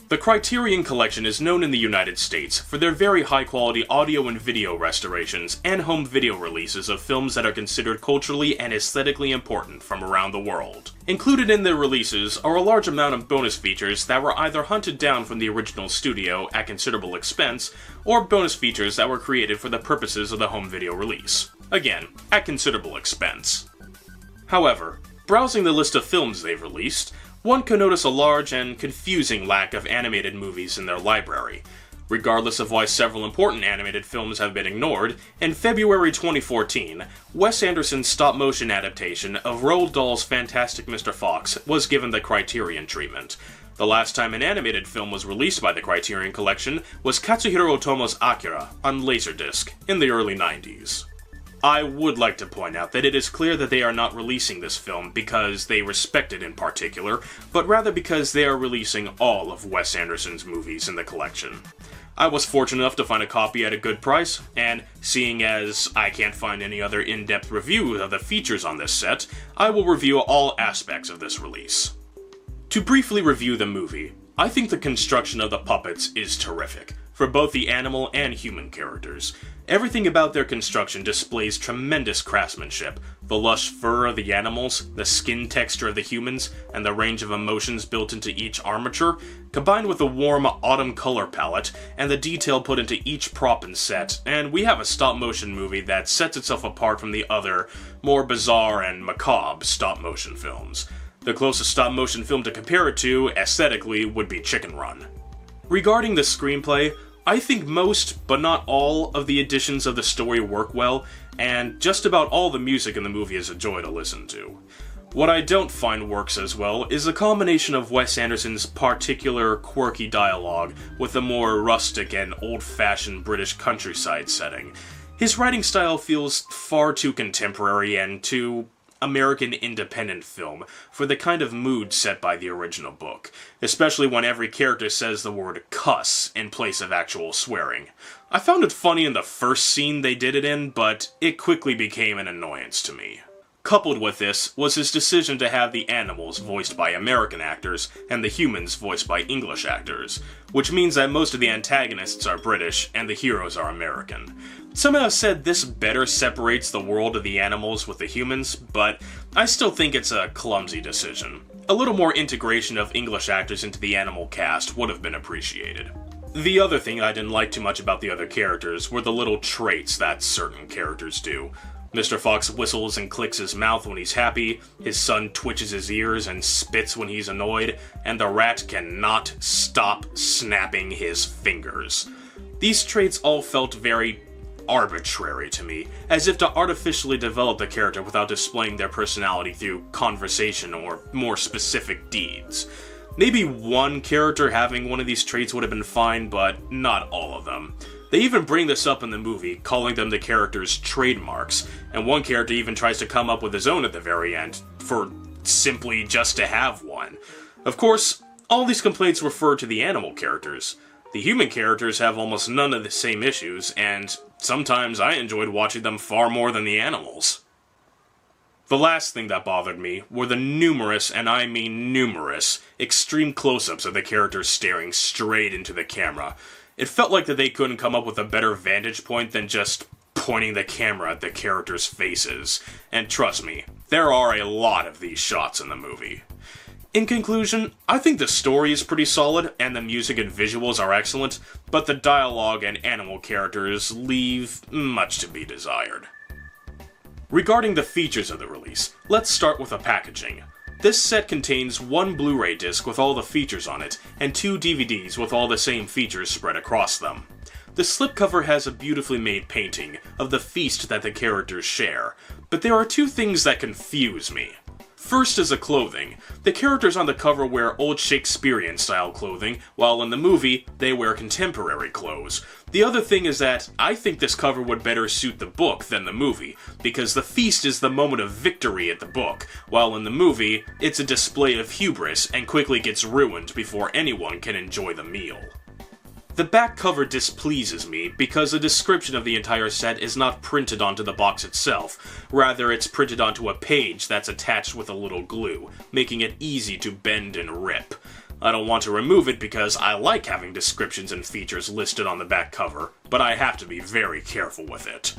The Criterion Collection is known in the United States for their very high-quality audio and video restorations and home video releases of films that are considered culturally and aesthetically important from around the world. Included in their releases are a large amount of bonus features that were either hunted down from the original studio at considerable expense, or bonus features that were created for the purposes of the home video release. Again, at considerable expense. However, browsing the list of films they've released, one can notice a large and confusing lack of animated movies in their library. Regardless of why several important animated films have been ignored, in February 2014, Wes Anderson's stop-motion adaptation of Roald Dahl's Fantastic Mr. Fox was given the Criterion treatment. The last time an animated film was released by the Criterion Collection was Katsuhiro Otomo's Akira on Laserdisc in the early 90s. I would like to point out that it is clear that they are not releasing this film because they respect it in particular, but rather because they are releasing all of Wes Anderson's movies in the collection. I was fortunate enough to find a copy at a good price, and seeing as I can't find any other in-depth review of the features on this set, I will review all aspects of this release. To briefly review the movie, I think the construction of the puppets is terrific, for both the animal and human characters. Everything about their construction displays tremendous craftsmanship. The lush fur of the animals, the skin texture of the humans, and the range of emotions built into each armature, combined with the warm autumn color palette, and the detail put into each prop and set, and we have a stop-motion movie that sets itself apart from the other, more bizarre and macabre stop-motion films. The closest stop-motion film to compare it to, aesthetically, would be Chicken Run. Regarding the screenplay, I think most, but not all, of the additions of the story work well, and just about all the music in the movie is a joy to listen to. What I don't find works as well is a combination of Wes Anderson's particular quirky dialogue with a more rustic and old-fashioned British countryside setting. His writing style feels far too contemporary and too American independent film for the kind of mood set by the original book, especially when every character says the word cuss in place of actual swearing. I found it funny in the first scene they did it in, but it quickly became an annoyance to me. Coupled with this was his decision to have the animals voiced by American actors and the humans voiced by English actors, which means that most of the antagonists are British and the heroes are American. Some have said this better separates the world of the animals with the humans, but I still think it's a clumsy decision. A little more integration of English actors into the animal cast would have been appreciated. The other thing I didn't like too much about the other characters were the little traits that certain characters do. Mr. Fox whistles and clicks his mouth when he's happy, his son twitches his ears and spits when he's annoyed, and the rat cannot stop snapping his fingers. These traits all felt very arbitrary to me, as if to artificially develop the character without displaying their personality through conversation or more specific deeds. Maybe one character having one of these traits would have been fine, but not all of them. They even bring this up in the movie, calling them the character's trademarks, and one character even tries to come up with his own at the very end, for simply just to have one. Of course, all these complaints refer to the animal characters. The human characters have almost none of the same issues, and sometimes I enjoyed watching them far more than the animals. The last thing that bothered me were the numerous, and I mean numerous, extreme close-ups of the characters staring straight into the camera. It felt like that they couldn't come up with a better vantage point than just pointing the camera at the characters' faces. And trust me, there are a lot of these shots in the movie. In conclusion, I think the story is pretty solid, and the music and visuals are excellent, but the dialogue and animal characters leave much to be desired. Regarding the features of the release, let's start with the packaging. This set contains one Blu-ray disc with all the features on it, and 2 DVDs with all the same features spread across them. The slipcover has a beautifully made painting of the feast that the characters share, but there are 2 things that confuse me. First is the clothing. The characters on the cover wear old Shakespearean-style clothing, while in the movie, they wear contemporary clothes. The other thing is that I think this cover would better suit the book than the movie, because the feast is the moment of victory at the book, while in the movie, it's a display of hubris and quickly gets ruined before anyone can enjoy the meal. The back cover displeases me because the description of the entire set is not printed onto the box itself. Rather, it's printed onto a page that's attached with a little glue, making it easy to bend and rip. I don't want to remove it because I like having descriptions and features listed on the back cover, but I have to be very careful with it.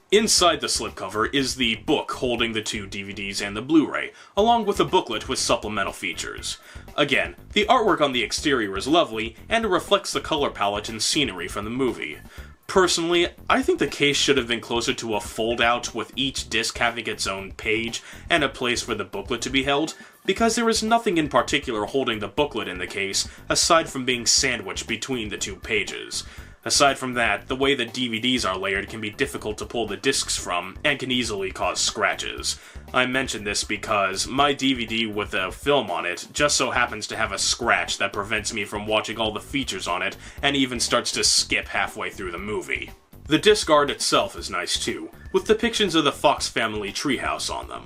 Inside the slipcover is the book holding the 2 DVDs and the Blu-ray, along with a booklet with supplemental features. Again, the artwork on the exterior is lovely, and it reflects the color palette and scenery from the movie. Personally, I think the case should have been closer to a fold-out, with each disc having its own page and a place for the booklet to be held, because there is nothing in particular holding the booklet in the case, aside from being sandwiched between the 2 pages. Aside from that, the way the DVDs are layered can be difficult to pull the discs from, and can easily cause scratches. I mention this because my DVD with the film on it just so happens to have a scratch that prevents me from watching all the features on it, and even starts to skip halfway through the movie. The disc art itself is nice too, with depictions of the Fox family treehouse on them.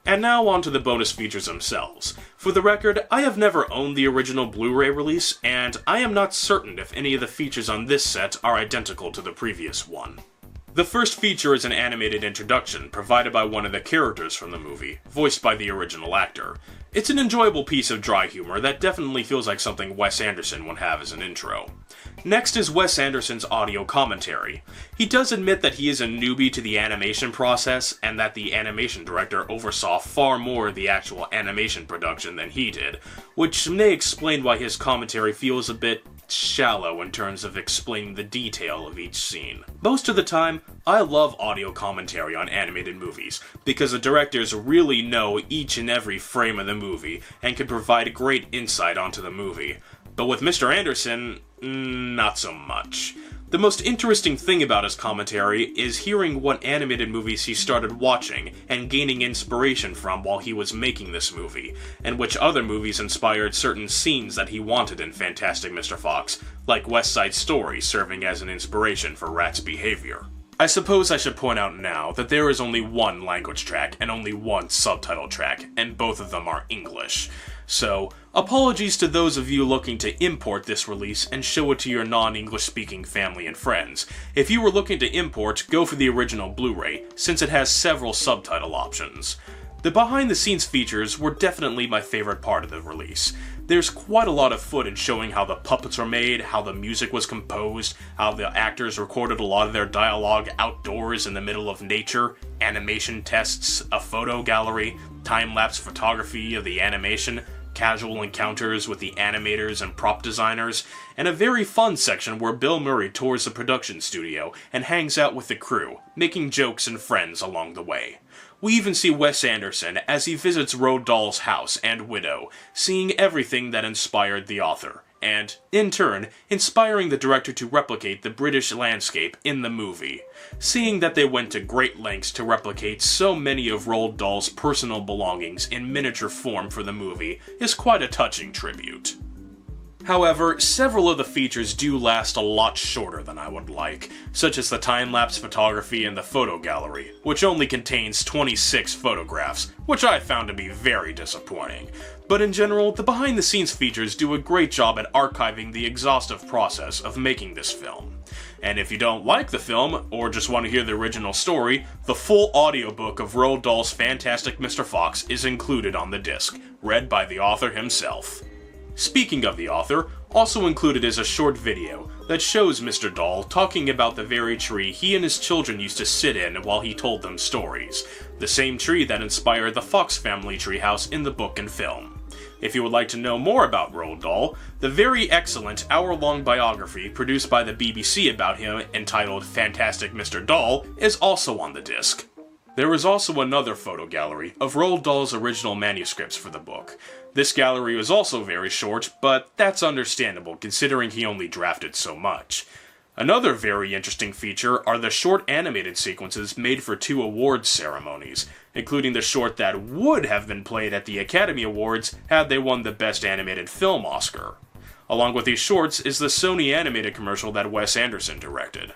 And now on to the bonus features themselves. For the record, I have never owned the original Blu-ray release, and I am not certain if any of the features on this set are identical to the previous one. The first feature is an animated introduction provided by one of the characters from the movie, voiced by the original actor. It's an enjoyable piece of dry humor that definitely feels like something Wes Anderson would have as an intro. Next is Wes Anderson's audio commentary. He does admit that he is a newbie to the animation process, and that the animation director oversaw far more of the actual animation production than he did, which may explain why his commentary feels a bit shallow in terms of explaining the detail of each scene. Most of the time, I love audio commentary on animated movies, because the directors really know each and every frame of the movie, and can provide great insight onto the movie. But with Mr. Anderson, not so much. The most interesting thing about his commentary is hearing what animated movies he started watching and gaining inspiration from while he was making this movie, and which other movies inspired certain scenes that he wanted in Fantastic Mr. Fox, like West Side Story serving as an inspiration for Rat's behavior. I suppose I should point out now that there is only one language track and only one subtitle track, and both of them are English. So, apologies to those of you looking to import this release and show it to your non-English speaking family and friends. If you were looking to import, go for the original Blu-ray, since it has several subtitle options. The behind-the-scenes features were definitely my favorite part of the release. There's quite a lot of footage showing how the puppets were made, how the music was composed, how the actors recorded a lot of their dialogue outdoors in the middle of nature, animation tests, a photo gallery, time-lapse photography of the animation, casual encounters with the animators and prop designers, and a very fun section where Bill Murray tours the production studio and hangs out with the crew, making jokes and friends along the way. We even see Wes Anderson as he visits Roald Dahl's house and widow, seeing everything that inspired the author, and, in turn, inspiring the director to replicate the British landscape in the movie. Seeing that they went to great lengths to replicate so many of Roald Dahl's personal belongings in miniature form for the movie is quite a touching tribute. However, several of the features do last a lot shorter than I would like, such as the time-lapse photography and the photo gallery, which only contains 26 photographs, which I found to be very disappointing. But in general, the behind-the-scenes features do a great job at archiving the exhaustive process of making this film. And if you don't like the film, or just want to hear the original story, the full audiobook of Roald Dahl's Fantastic Mr. Fox is included on the disc, read by the author himself. Speaking of the author, also included is a short video that shows Mr. Dahl talking about the very tree he and his children used to sit in while he told them stories, the same tree that inspired the Fox family treehouse in the book and film. If you would like to know more about Roald Dahl, the very excellent hour-long biography produced by the BBC about him entitled Fantastic Mr. Dahl is also on the disc. There is also another photo gallery of Roald Dahl's original manuscripts for the book. This gallery was also very short, but that's understandable considering he only drafted so much. Another very interesting feature are the short animated sequences made for 2 awards ceremonies, including the short that would have been played at the Academy Awards had they won the Best Animated Film Oscar. Along with these shorts is the Sony animated commercial that Wes Anderson directed.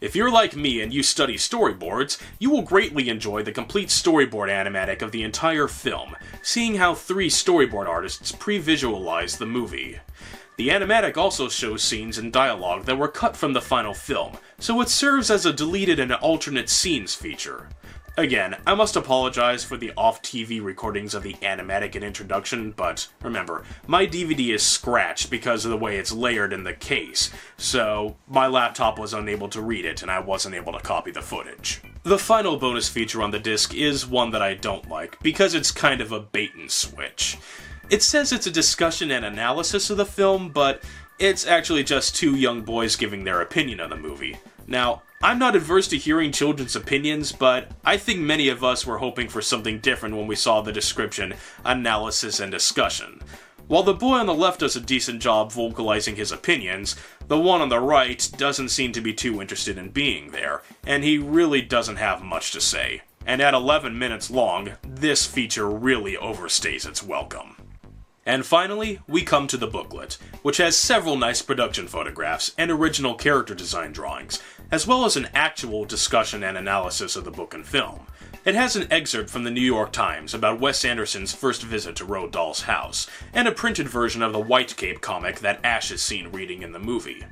If you're like me and you study storyboards, you will greatly enjoy the complete storyboard animatic of the entire film, seeing how 3 storyboard artists pre-visualized the movie. The animatic also shows scenes and dialogue that were cut from the final film, so it serves as a deleted and alternate scenes feature. Again, I must apologize for the off-TV recordings of the animatic and introduction, but remember, my DVD is scratched because of the way it's layered in the case, so my laptop was unable to read it and I wasn't able to copy the footage. The final bonus feature on the disc is one that I don't like, because it's kind of a bait and switch. It says it's a discussion and analysis of the film, but it's actually just two young boys giving their opinion on the movie. Now, I'm not adverse to hearing children's opinions, but I think many of us were hoping for something different when we saw the description, analysis, and discussion. While the boy on the left does a decent job vocalizing his opinions, the one on the right doesn't seem to be too interested in being there, and he really doesn't have much to say. And at 11 minutes long, this feature really overstays its welcome. And finally, we come to the booklet, which has several nice production photographs and original character design drawings, as well as an actual discussion and analysis of the book and film. It has an excerpt from the New York Times about Wes Anderson's first visit to Roald Dahl's house, and a printed version of the White Cape comic that Ash is seen reading in the movie.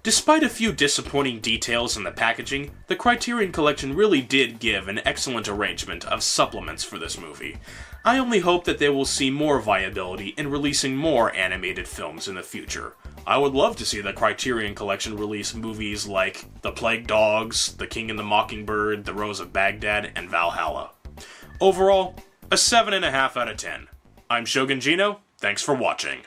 Despite a few disappointing details in the packaging, the Criterion Collection really did give an excellent arrangement of supplements for this movie. I only hope that they will see more viability in releasing more animated films in the future. I would love to see the Criterion Collection release movies like The Plague Dogs, The King and the Mockingbird, The Rose of Baghdad, and Valhalla. Overall, a 7.5 out of 10. I'm Shogun Gino, thanks for watching.